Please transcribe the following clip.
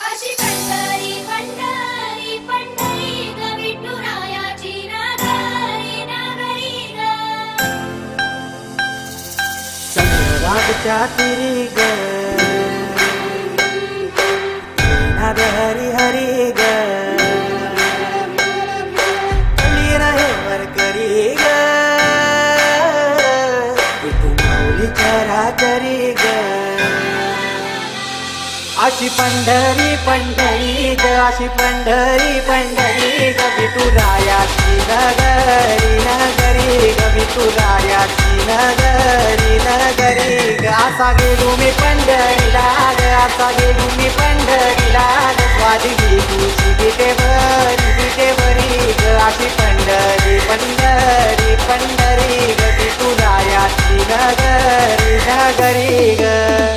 अशी पंढरी पंढरी पंढरी ग विठुरायाची नगरी नगरी ग. चंद्रभागच्या तिरी ग नाद हरी हरी ग लीन हे वरकरी ग विठू माऊली चराचरी ग. अशी पंढरी पंढरी ग अशी पंढरी पंढरी ग विठुरायाची नगरी नगरी ग विठुरायाची नगरी नगरी ग. असा गेलो मी पंढरीला ग असा गेलो मी पंढरीला ग स्वादी तुझी बिटेवरी ग. अशी पंढरी पंढरी पंढरी ग विठुरायाची नगरी नगरी ग.